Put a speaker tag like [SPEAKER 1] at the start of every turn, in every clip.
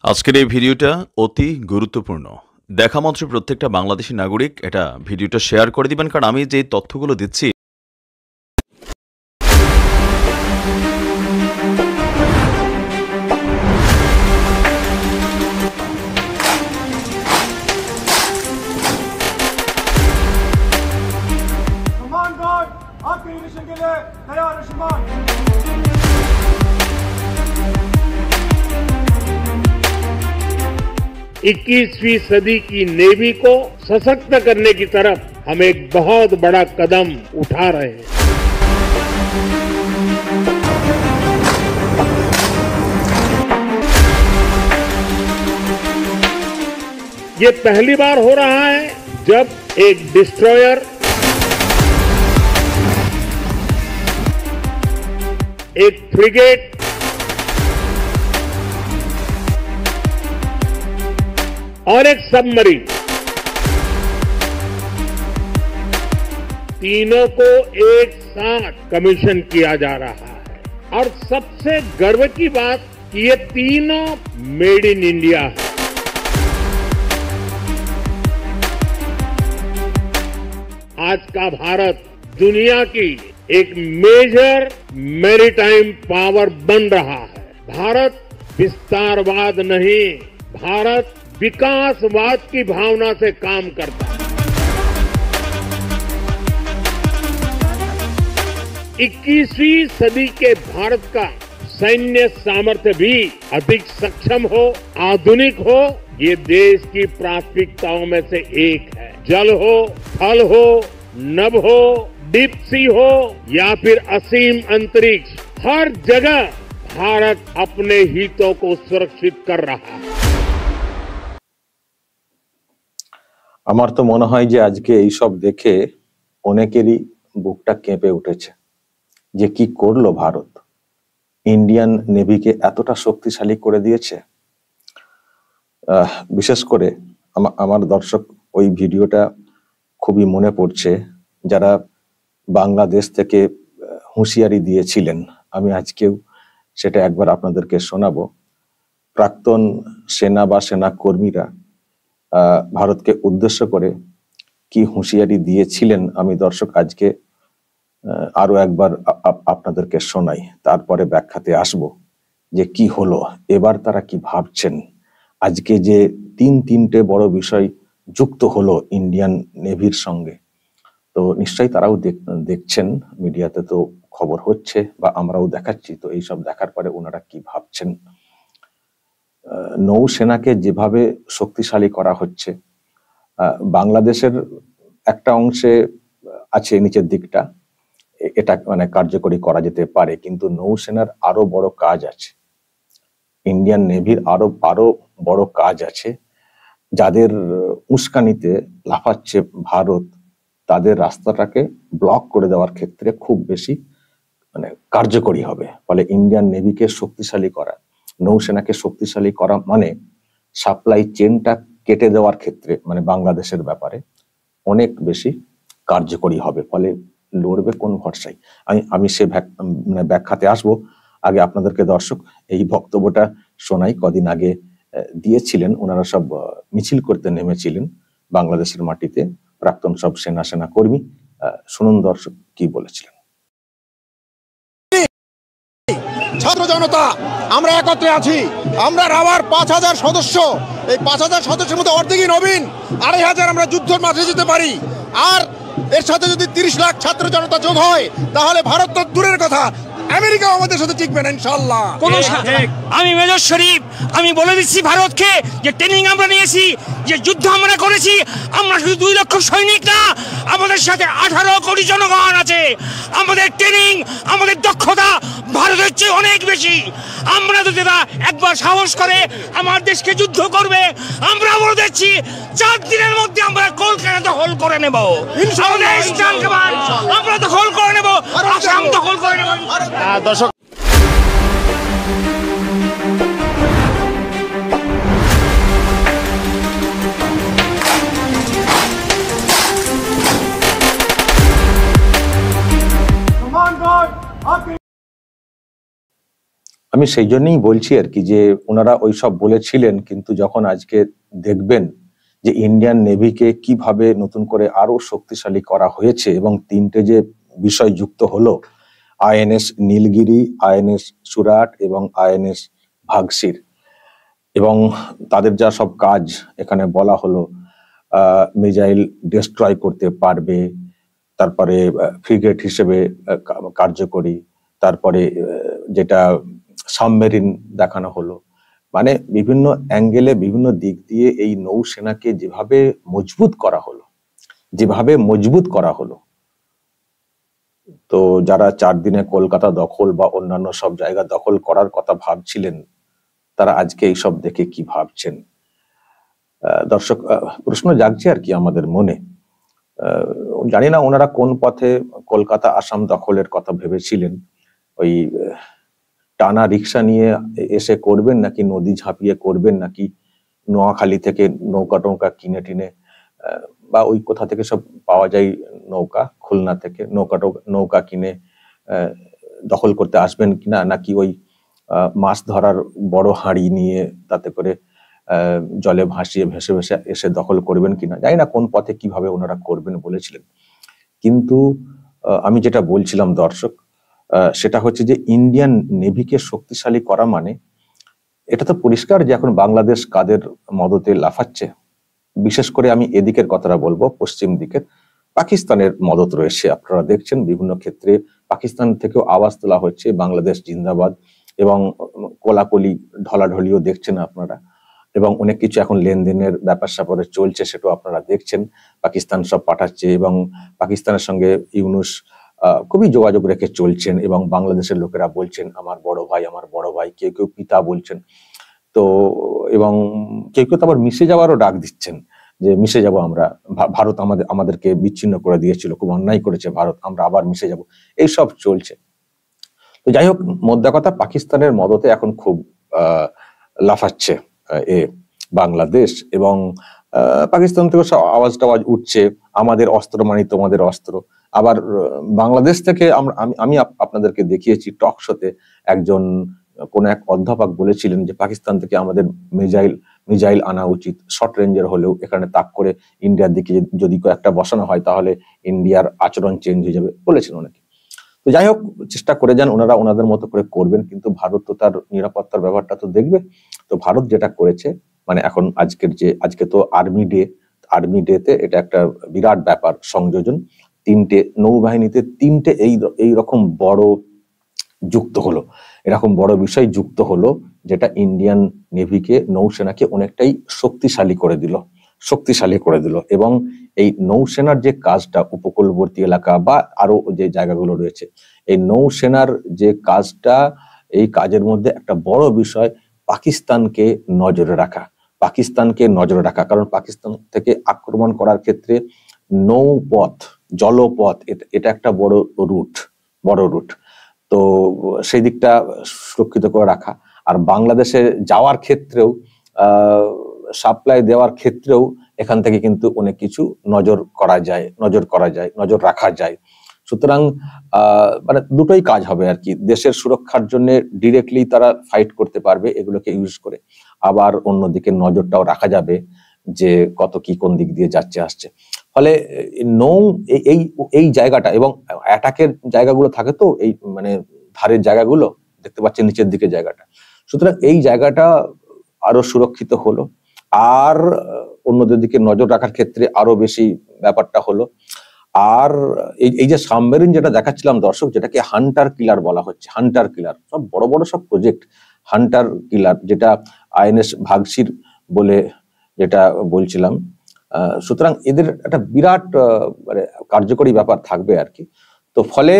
[SPEAKER 1] আজকের এই ভিডিওটা অতি গুরুত্বপূর্ণ। দেখা মাত্র প্রত্যেকটা বাংলাদেশী নাগরিক এটা ভিডিওটা শেয়ার করে দিবেন, কারণ আমি যে তথ্যগুলো দিচ্ছি
[SPEAKER 2] इक्कीसवीं सदी की नेवी को सशक्त करने की तरफ हम एक बहुत बड़ा कदम उठा रहे हैं। ये पहली बार हो रहा है जब एक डिस्ट्रॉयर, एक फ्रिगेट और एक सबमरीन, तीनों को एक साथ कमीशन किया जा रहा है। और सबसे गर्व की बात कि ये तीनों मेड इन इंडिया है। आज का भारत दुनिया की एक मेजर मैरीटाइम पावर बन रहा है। भारत विस्तारवाद नहीं, भारत विकासवाद की भावना से काम करता है। 21वीं सदी के भारत का सैन्य सामर्थ्य भी अधिक सक्षम हो, आधुनिक हो, ये देश की प्राथमिकताओं में से एक है। जल हो, थल हो, नभ हो, डीप सी हो या फिर असीम अंतरिक्ष, हर जगह भारत अपने हितों को सुरक्षित कर रहा है।
[SPEAKER 3] আমার তো মনে হয় যে আজকে এই সব দেখে অনেকেরই বুকটা কেঁপে উঠেছে যে কি করলো ভারত, ইন্ডিয়ান নেভিকে এতটা শক্তিশালী করে দিয়েছে। বিশেষ করে আমার দর্শক ওই ভিডিওটা খুবই মনে পড়ছে, যারা বাংলাদেশ থেকে হুঁশিয়ারি দিয়েছিলেন। আমি আজকেও সেটা একবার আপনাদেরকে শোনাবো। প্রাক্তন সেনা বা সেনা কর্মীরা ভারতকে উদ্দেশ্য করে কি হুঁশিয়ারি দিয়েছিলেন আমি দর্শক আজকে আরো একবার আপনাদেরকে শোনাই, তারপরে ব্যাখ্যাতে আসব যে কি হলো, এবার তারা কি ভাবছেন। আজকে যে তিনটে বড় বিষয় যুক্ত হলো ইন্ডিয়ান নেভির সঙ্গে, তো নিশ্চয়ই তারাও দেখছেন, মিডিয়াতে তো খবর হচ্ছে বা আমরাও দেখাচ্ছি। তো এইসব দেখার পরে ওনারা কি ভাবছেন। নৌসেনাকে যেভাবে শক্তিশালী করা হচ্ছে, বাংলাদেশের একটা অংশে আছে নিচের দিকটা, এটা মানে কার্যকরী করা যেতে পারে, কিন্তু নৌসেনার আরো বড় কাজ আছে, ইন্ডিয়ান নেভির আরো বড় কাজ আছে। যাদের উস্কানিতে লাফাচ্ছে ভারত, তাদের রাস্তাটাকে ব্লক করে দেওয়ার ক্ষেত্রে খুব বেশি মানে কার্যকরী হবে। ফলে ইন্ডিয়ান নেভিকে শক্তিশালী করা, নৌসেনাকে শক্তিশালী করা মানে সাপ্লাই চেনটা কেটে দেওয়ার ক্ষেত্রে মানে বাংলাদেশের ব্যাপারে অনেক বেশি কার্যকরী হবে। ফলে লড়বে কোন ভরসায়, আমি সে ব্যাখ্যাতে আসবো। আগে আপনাদেরকে দর্শক এই বক্তব্যটা শোনাই। কদিন আগে দিয়েছিলেন, ওনারা সব মিছিল করতে নেমেছিলেন বাংলাদেশের মাটিতে, প্রাক্তন সব সেনা কর্মী। শুনুন দর্শক কি বলেছিলেন।
[SPEAKER 4] ছাত্র জনতা আমরা একত্রে আছি, আমরা রাওয়ার 5000 সদস্য, এই 5000 সদস্যের মধ্যে অর্ধেকই নবীন, 2500 আমরা যুদ্ধের মাঠে যেতে পারি। আর এর সাথে যদি 30 লাখ ছাত্র জনতা যোগ হয়, তাহলে ভারত তো দূরের কথা, আমেরিকাও আমাদের সাথে টিকবে না ইনশাআল্লাহ।
[SPEAKER 5] আমি মেজর শরীফ, আমি বলে দিচ্ছি ভারতকে যে ট্রেনিং আমরা নিয়েছি, যে যুদ্ধ আমরা করেছি, আমরা শুধু 2 লক্ষ সৈনিক না, আমাদের সাথে 18 কোটি জনগণ আছে। আমাদের ট্রেনিং, আমাদের দক্ষতা ভারতের চেয়ে অনেক বেশি। আমরা যদি একবার সাহস করে আমার দেশকে যুদ্ধ করবে, আমরা বলে দিচ্ছি 4 দিনের মধ্যে আমরা কলকাতা দখল করে নেব, আমরা দখল করে নেব, আসাম দখল করে নেব।
[SPEAKER 4] দর্শক
[SPEAKER 3] আমি সেই জন্যই বলছি আর কি যে ওনারা ওইসব বলেছিলেন, কিন্তু যখন আজকে দেখবেন যে ইন্ডিয়ান নেভিকে কিভাবে নতুন করে আরো শক্তিশালী করা হয়েছে এবং তিনটে যে বিষয় যুক্ত হলো, আইএনএস নীলগিরি, আইএনএস সুরাট এবং আইএনএস ভাগসির, এবং তাদের যা সব কাজ এখানে বলা হলো, মিসাইল ডিস্ট্রয় করতে পারবে, তারপরে ফ্রিগেট হিসেবে কার্যকরী, তারপরে যেটা সাবমেরিন দেখানো হলো, মানে বিভিন্ন অ্যাঙ্গেলে বিভিন্ন দিক দিয়ে এই নৌসেনাকে যেভাবে মজবুত করা হলো, তো যারা 4 দিনে কলকাতা দখল বা অন্যান্য সব জায়গা দখল করার কথা ভাবছিলেন, তারা আজকে এইসব দেখে কি ভাবছেন? দর্শক, প্রশ্ন জাগছে আর কি আমাদের মনে। জানি না ওনারা কোন পথে কলকাতা আসাম দখলের কথা ভেবেছিলেন, ওই টানা রিক্সা নিয়ে এসে করবেন, নাকি নদী ঝাঁপিয়ে করবেন, নাকি নোয়াখালী থেকে নৌকা কিনে টিনে বা ওই কোথা থেকে সব পাওয়া যায় নৌকা, খুলনা থেকে নৌকা কিনে দখল করতে আসবেন কিনা, নাকি ওই মাছ ধরার বড় হাঁড়ি নিয়ে তাতে করে জলে ভাসিয়ে ভেসে ভেসে এসে দখল করবেন কিনা, জানি না কোন পথে কিভাবে ওনারা করবেন বলেছিলেন। কিন্তু আমি যেটা বলছিলাম দর্শক, সেটা হচ্ছে যে ইন্ডিয়ান নেভিকে শক্তিশালী করা মানে এটা তো পরিষ্কার যে এখন বাংলাদেশ কাদের মদতে লাফাচ্ছে। বিশেষ করে আমি এদিকের কথাটা বলবো, পশ্চিম দিকের পাকিস্তানের মদত রয়েছে। আপনারা দেখছেন বিভিন্ন ক্ষেত্রে পাকিস্তান থেকেও আওয়াজ তোলা হচ্ছে বাংলাদেশ জিন্দাবাদ, এবং কোলাকুলি ঢলাঢলিও দেখছেন আপনারা, এবং অনেক কিছু এখন লেনদেনের ব্যাপার স্যাপারে চলছে, সেটাও আপনারা দেখছেন। পাকিস্তান সব পাঠাচ্ছে এবং পাকিস্তানের সঙ্গে ইউনূস খুবই যোগাযোগ রেখে চলছেন, এবং বাংলাদেশের লোকেরা বলছেন আমার বড় ভাই, কেউ কেউ পিতা বলছেন। তো এবং কেউ কেউ তো আবার মিশে যাওয়ারও ডাক দিচ্ছেন, যে মিশে যাব আমরা, ভারত আমাদেরকে বিচ্ছিন্ন করে দিয়েছিল, খুব অন্যায় করেছে ভারত, আমরা আবার মিশে যাব, এইসব চলছে। তো যাই হোক, মোদ্দা কথা, পাকিস্তানের মদতে এখন খুব লাফাচ্ছে বাংলাদেশ, এবং পাকিস্তান থেকে সব আওয়াজ টাওয়াজ উঠছে, আমাদের অস্ত্র মানে তোমাদের অস্ত্র। আবার বাংলাদেশ থেকে আমি আপনাদেরকে দেখিয়েছি টক শোতে, একজন কোন এক অধ্যাপক বলেছিলেন যে পাকিস্তান থেকে আমাদের মিসাইল আনা উচিত, শর্ট রেঞ্জের হলেও, এখানে তাক করে ইন্ডিয়ার দিকে যদি কয়েকটা বসানো হয় তাহলে ইন্ডিয়ার আচরণ চেঞ্জ হয়ে যাবে বলেছেন অনেকে। তো যাই হোক, চেষ্টা করে যান, ওনারা ওনাদের মতো করে করবেন, কিন্তু ভারত তো তার নিরাপত্তার ব্যাপারটা তো দেখবে। তো ভারত যেটা করেছে, মানে এখন আজকে তো আর্মি ডেতে এটা একটা বিরাট ব্যাপার, সংযোজন, 3টে নৌবাহিনীতে 3টে এই রকম বড় যুক্ত হলো, এরকম বড় বিষয় যুক্ত হলো, যেটা ইন্ডিয়ান নেভিকে, নৌসেনাকে অনেকটাই শক্তিশালী করে দিল। এবং এই নৌসেনার যে কাজটা উপকূলবর্তী এলাকা বা আরো যে জায়গাগুলো রয়েছে, এই নৌসেনার যে কাজটা, এই কাজের মধ্যে একটা বড় বিষয় পাকিস্তানকে নজরে রাখা, কারণ পাকিস্তান থেকে আক্রমণ করার ক্ষেত্রে নৌপথ, জলপথ, এটা একটা বড় রুট। তো সেই দিকটা সুরক্ষিত করে রাখা, আর বাংলাদেশে যাওয়ার ক্ষেত্রেও, সাপ্লাই দেওয়ার ক্ষেত্রেও এখান থেকে কিন্তু অনেক কিছু নজর রাখা যায়। সুতরাং মানে দুটোই কাজ হবে আর কি, দেশের সুরক্ষার জন্য ডিরেক্টলি তারা ফাইট করতে পারবে এগুলোকে ইউজ করে, আবার অন্যদিকে নজরটাও রাখা যাবে যে কত কি কোন দিক দিয়ে যাচ্ছে আসছে। ফলে নৌ এই জায়গাটা, এবং অ্যাটাকের জায়গাগুলো থাকে তো এই মানে ধারের জায়গাগুলো দেখতে পাচ্ছেন, নিচের দিকে জায়গাটা, সুতরাং এই জায়গাটা আরো সুরক্ষিত হলো, আর অন্যদের দিকে নজর রাখার ক্ষেত্রে আরো বেশি ব্যাপারটা হলো। আর এই যে সাবমেরিন যেটা দেখাচ্ছিলাম দর্শক, যেটাকে হান্টার কিলার বলা হচ্ছে, সব বড় বড় সব প্রজেক্ট, হান্টার কিলার, যেটা আইএনএস ভাগসির বলে যেটা বলছিলাম। সুতরাং এদের একটা বিরাট মানে কার্যকরী ব্যাপার থাকবে আর কি। তো ফলে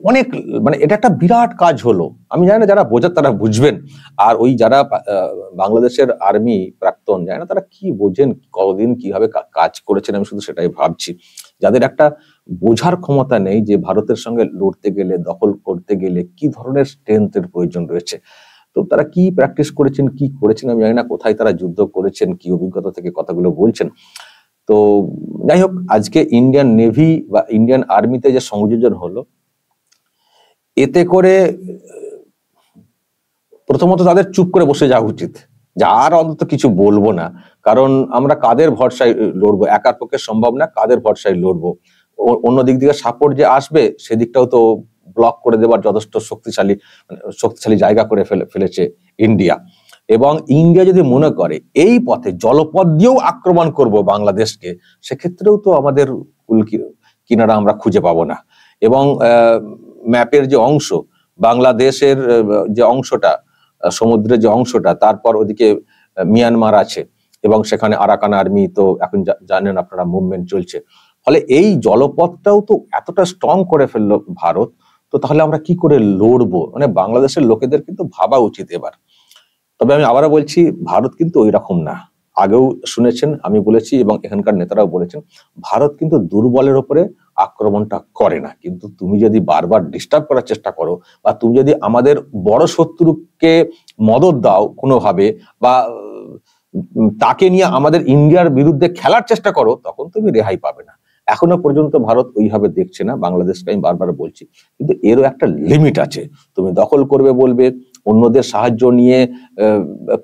[SPEAKER 3] অনেক মানে এটা একটা বিরাট কাজ হলো। আমি জানি না যারা বোঝার তারা বুঝবেন, আর ওই যারা বাংলাদেশের আর্মি প্রাক্তন, জানি না তারা কি বোঝেন, কতদিন কিভাবে কাজ করেছেন, আমি শুধু সেটাই ভাবছি। যাদের একটা বোঝার ক্ষমতা নেই যে ভারতের সঙ্গে লড়তে গেলে, দখল করতে গেলে কি ধরনের স্ট্রেংথের প্রয়োজন রয়েছে, তো তারা কি প্র্যাকটিস করেছেন, কি করেছেন আমি জানি না, কোথায় তারা যুদ্ধ করেছেন, কি অভিজ্ঞতা থেকে কথাগুলো বলছেন। তো যাই হোক, আজকে ইন্ডিয়ান নেভি বা ইন্ডিয়ান আর্মিতে যে সংযোজন হলো, এতে করে প্রথমত তাদের চুপ করে বসে যাওয়া উচিত, যে আর অন্তত কিছু বলবো না, কারণ আমরা কাদের ভরসায় লড়বো, একার পক্ষে সম্ভব না, কাদের ভরসায় লড়বো। অন্য দিক থেকে সাপোর্ট যে আসবে সেদিকটাও তো ব্লক করে দেওয়ার যথেষ্ট শক্তিশালী জায়গা করে ফেলেছে ইন্ডিয়া। এবং ইন্ডিয়া যদি মনে করে এই পথে জলপথ দিয়েও আক্রমণ করব বাংলাদেশকে, সেক্ষেত্রেও তো আমাদের কিনারা আমরা খুঁজে পাবো না। এবং ম্যাপের যে অংশ, বাংলাদেশের যে অংশটা, সমুদ্রের যে অংশটা, তারপর ওদিকে মিয়ানমার আছে এবং সেখানে আরাকান আর্মি তো এখন জানেন আপনারা মুভমেন্ট চলছে। ফলে এই জলপথটাও তো এতটা স্ট্রং করে ফেললো ভারত, তো তাহলে আমরা কি করে লড়বো? মানে বাংলাদেশের লোকেদের কিন্তু ভাবা উচিত এবার। তবে আমি আবারও বলছি, ভারত কিন্তু ওই রকম না। আগেও শুনেছেন, আমি বলেছি এবং এখানকার নেতারাও বলেছেন, ভারত কিন্তু দুর্বলের উপরে আক্রমণটা করে না। কিন্তু তুমি যদি বারবার ডিস্টার্ব করার চেষ্টা করো, বা তুমি যদি আমাদের বড় শত্রুকে মদত দাও কোনোভাবে, বা তাকে নিয়ে আমাদের ইন্ডিয়ার বিরুদ্ধে খেলার চেষ্টা করো, তখন তুমি রেহাই পাবে না। এখনো পর্যন্ত ভারত ওইভাবে দেখছে না বাংলাদেশকে, আমি বারবার বলছি। কিন্তু এরও একটা লিমিট আছে। তুমি দখল করবে বলবে, অন্যদের সাহায্য নিয়ে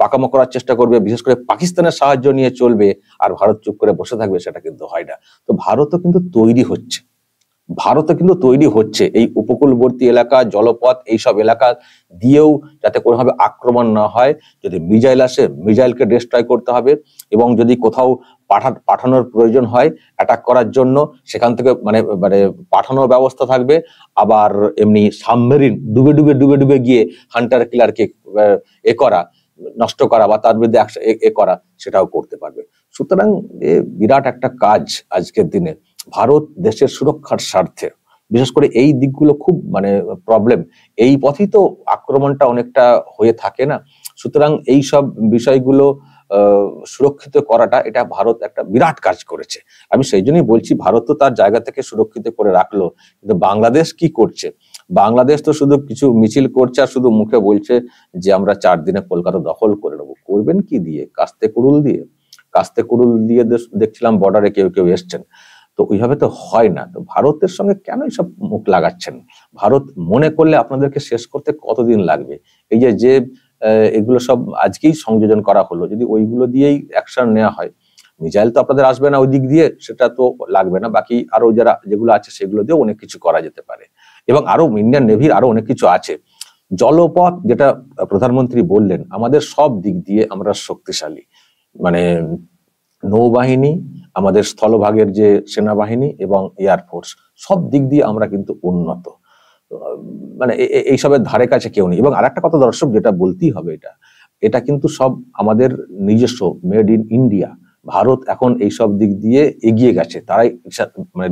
[SPEAKER 3] পাকামো করার চেষ্টা করবে, বিশেষ করে পাকিস্তানের সাহায্য নিয়ে চলবে, আর ভারত চুপ করে বসে থাকবে, সেটা কিন্তু হয় না। তো ভারতও কিন্তু তৈরি হচ্ছে এই উপকূলবর্তী এলাকা, জলপথ, এইসব এলাকা দিয়েও যাতে কোনোভাবে আক্রমণ না হয়। যদি মিসাইল আসে, মিসাইলকে ডিস্ট্রয় করতে হবে, এবং যদি কোথাও পাঠানোর প্রয়োজন হয় অ্যাটাক করার জন্য, সেখান থেকে মানে পাঠানোর ব্যবস্থা থাকবে। আবার এমনি সাবমেরিন ডুবে গিয়ে হান্টার কিলারকে নষ্ট করা বা তার বিরুদ্ধে করা, সেটাও করতে পারবে। সুতরাং বিরাট একটা কাজ আজকের দিনে। ভারত দেশের সুরক্ষার স্বার্থে, বিশেষ করে এই দিকগুলো খুব প্রবলেম, এই পথেই তো আক্রমণটা অনেকটা হয়ে থাকে না। সুতরাং এই সব বিষয়গুলো সুরক্ষিত করাটা, এটা ভারত একটা বিরাট কাজ করেছে। আমি সেই জন্যই বলছি, ভারত তো তার জায়গা থেকে সুরক্ষিত করে রাখলো, কিন্তু বাংলাদেশ কি করছে? বাংলাদেশ তো শুধু কিছু মিছিল করছে আর শুধু মুখে বলছে যে আমরা 4 দিনে কলকাতা দখল করে নেবো। করবেন কি দিয়ে? কাস্তে কুড়ুল দিয়ে দেখছিলাম বর্ডারে কেউ এসছেন। তো ওইভাবে তো হয় না। তো ভারতের সঙ্গে কেন এইসব মুখ লাগাচ্ছেন? ভারত মনে করলে আপনাদেরকে শেষ করতে কতদিন লাগবে? এই যে এগুলো সব আজকেই সংযোজন করা হলো, যদি ওইগুলো দিয়েই অ্যাকশন নেওয়া হয়, মিসাইল তো আপনাদের আসবে না ওই দিক দিয়ে, সেটা তো লাগবে না। বাকি আরো যেগুলো আছে সেগুলো দিয়ে অনেক কিছু করা যেতে পারে। এবং আরো ইন্ডিয়ান নেভির আরো অনেক কিছু আছে। জলপথ, যেটা প্রধানমন্ত্রী বললেন, আমাদের সব দিক দিয়ে আমরা শক্তিশালী। নৌবাহিনী, আমাদের স্থলভাগের যে সেনাবাহিনী এবং এয়ারফোর্স, সব দিক দিয়ে আমরা কিন্তু উন্নত। এইসবের ধারে কাছে কেউ নেই। এবং আরেকটা কথা দর্শক, যেটা বলতেই হবে, এটা কিন্তু সব আমাদের নিজস্ব, মেড ইন ইন্ডিয়া। ভারত এখন এইসব দিক দিয়ে এগিয়ে গেছে, তারাই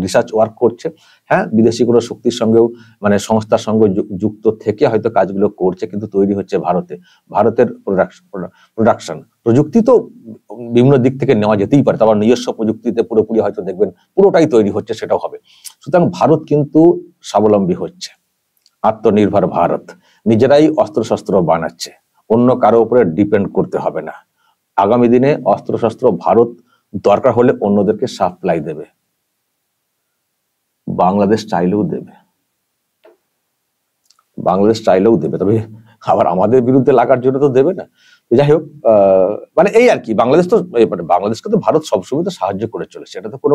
[SPEAKER 3] রিসার্চ ওয়ার্ক করছে। হ্যাঁ, বিদেশি কোনো শক্তির সঙ্গেও সংস্থার সঙ্গে যুক্ত থেকে হয়তো কাজগুলো করছে, কিন্তু তৈরি হচ্ছে ভারতের প্রোডাকশন। প্রযুক্তি তো বিভিন্ন দিক থেকে নেওয়া যেতেই পারে, তারপর নিজস্ব প্রযুক্তিতে পুরোপুরি হয়তো দেখবেন পুরোটাই তৈরি হচ্ছে, সেটাও হবে। সুতরাং ভারত কিন্তু স্বাবলম্বী হচ্ছে, আত্মনির্ভর ভারত, নিজেরাই অস্ত্রশস্ত্র বানাচ্ছে, অন্য কারো উপরে ডিপেন্ড করতে হবে না। আগামী দিনে অস্ত্রশস্ত্র ভারত দরকার হলে অন্যদেরকে সাপ্লাই দেবে, বাংলাদেশ চাইলেও দেবে, তবে আবার আমাদের বিরুদ্ধে লাগার জন্য তো দেবে না। যাই হোক, এই আর কি, বাংলাদেশকে তো ভারত সবসময় তো সাহায্য করে চলেছে, এটা তো কোনো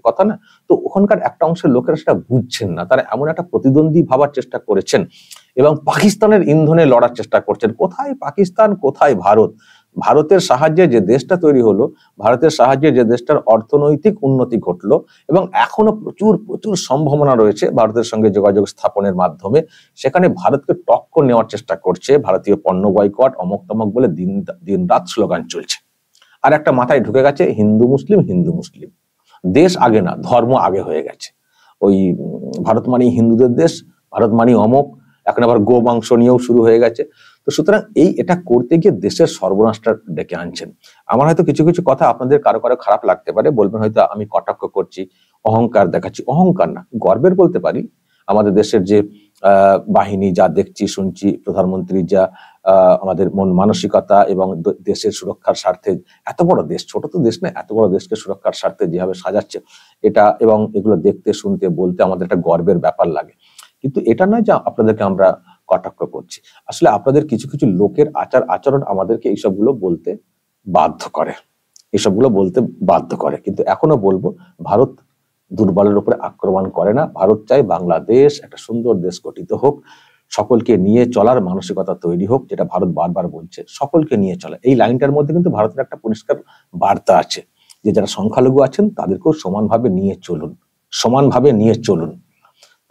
[SPEAKER 3] কথা না। তো ওখানকার একটা অংশের লোকেরা সেটা বুঝছেন না, তারা এমন একটা প্রতিদ্বন্দ্বী ভাবার চেষ্টা করেছেন এবং পাকিস্তানের ইন্ধনে লড়ার চেষ্টা করছেন। কোথায় পাকিস্তান, কোথায় ভারত? ভারতের সাহায্যে যে দেশটা তৈরি হলো, ভারতের সাহায্যে যে দেশটার অর্থনৈতিক উন্নতি ঘটলো, এবং এখনো প্রচুর সম্ভাবনা রয়েছে ভারতের সঙ্গে যোগাযোগ স্থাপনের মাধ্যমে, সেখানে ভারতকে টক্কর নেওয়ার চেষ্টা করছে। ভারতীয় পণ্য বয়কট, অমক তমক বলে দিন রাত স্লোগান চলছে। আর একটা মাথায় ঢুকে গেছে, হিন্দু মুসলিম। দেশ আগে না, ধর্ম আগে হয়ে গেছে। ওই ভারত মানেই হিন্দুদের দেশ, ভারত মানেই অমক, এখন আবার গো মাংস নিয়েও শুরু হয়ে গেছে। তো সুতরাং এটা করতে গিয়ে দেশের সর্বনাশটা ডেকে আনছেন। আমার হয়তো কিছু কথা আপনাদের কারো খারাপ লাগতে পারে, বলবেন হয়তো আমি কটাক্ষ করছি, অহংকার দেখাচ্ছি। অহংকার না, গর্বের বলতে পারি। আমাদের দেশের যে বাহিনী, যা দেখছি শুনছি, প্রধানমন্ত্রী যা আমাদের মন মানসিকতা এবং দেশের সুরক্ষার স্বার্থে, এত বড় দেশ, ছোট তো দেশ না, এত বড় দেশকে সুরক্ষার স্বার্থে যেভাবে সাজাচ্ছে, এটা এবং এগুলো দেখতে শুনতে বলতে আমাদের একটা গর্বের ব্যাপার লাগে। কিন্তু এটা নয় যে আপনাদেরকে আমরা কটাক্ষ করছি। আসলে আপনাদের কিছু কিছু লোকের আচরণ আমাদেরকে এইসবগুলো বলতে বাধ্য করে। কিন্তু এখনো বলবো, ভারত দুর্বলের উপরে আক্রমণ করে না। ভারত চায় বাংলাদেশ একটা সুন্দর দেশ গঠিত হোক, সকলকে নিয়ে চলার মানসিকতা তৈরি হোক, যেটা ভারত বারবার বলছে, সকলকে নিয়ে চলা। এই লাইনটার মধ্যে কিন্তু ভারতের একটা পরিষ্কার বার্তা আছে যে যারা সংখ্যালঘু আছেন তাদেরকেও সমানভাবে নিয়ে চলুন।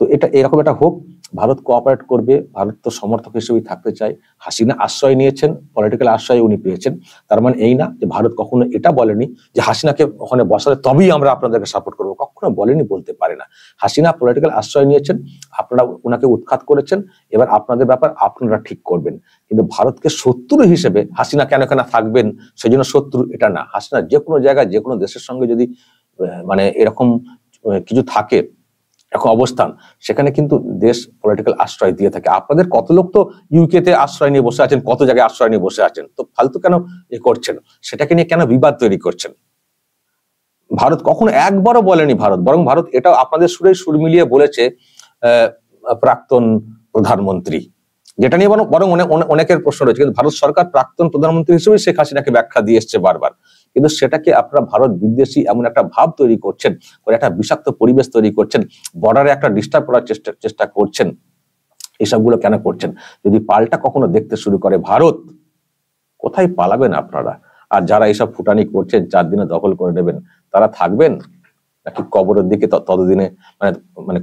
[SPEAKER 3] তো এটা এরকম একটা হোক, ভারত কোঅপারেট করবে, ভারত তো সমর্থক হিসেবেই থাকতে চায়। হাসিনা আশ্রয় নিয়েছেন, পলিটিক্যাল আশ্রয় উনি পেয়েছেন, তার মানে এই না যে ভারত কখনো এটা বলেনি যে হাসিনাকে ওখানে বসালে তবেই আমরা আপনাদেরকে সাপোর্ট করবো, কখনো বলেনি, বলতে পারে না। হাসিনা পলিটিক্যাল আশ্রয় নিয়েছেন, আপনারা ওনাকে উৎখাত করেছেন, এবার আপনাদের ব্যাপার আপনারা ঠিক করবেন। কিন্তু ভারতকে শত্রু হিসেবে হাসিনা কেন থাকবেন সেই জন্য শত্রু, এটা না। হাসিনা যে কোনো জায়গায় যে কোনো দেশের সঙ্গে যদি মানে এরকম কিছু থাকে, এখন অবস্থান, সেখানে কিন্তু দেশ পলিটিক্যাল আশ্রয় দিয়ে থাকে। আপনাদের কত লোক তো ইউকে তে আশ্রয় নিয়ে বসে আছেন, কত জায়গায় আশ্রয় নিয়ে বসে আছেন, তো ফালতু কেন করছেন? সেটাকে নিয়ে কেন বিবাদ তৈরি করছেন? ভারত কখনো একবারও বলেনি বরং ভারত এটা আপনাদের সুর মিলিয়ে বলেছে প্রাক্তন প্রধানমন্ত্রী, যেটা নিয়ে বরং অনেকের প্রশ্ন রয়েছে। কিন্তু ভারত সরকার প্রাক্তন প্রধানমন্ত্রী হিসেবে শেখ হাসিনাকে ব্যাখ্যা দিয়ে এসছে বারবার। কিন্তু সেটাকে আপনারা ভারত বিদ্বেষী এমন একটা ভাব তৈরি করছেন, একটা বিষাক্ত পরিবেশ তৈরি করছেন, বর্ডারে একটা ডিস্টার্ব করার চেষ্টা করছেন। এসবগুলো কেন করছেন? যদি পাল্টা কখনো দেখতে শুরু করে ভারত, কোথায় পালাবেন আপনারা? আর যারা এইসব ফুটানি করছেন, 4 দিনে দখল করে নেবেন, তারা থাকবেন নাকি কবরের দিকে ততদিনে মানে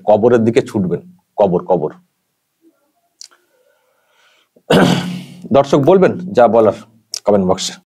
[SPEAKER 3] কবরের দিকে ছুটবেন? কবর। দর্শক বলবেন যা বলার কমেন্ট বক্সে।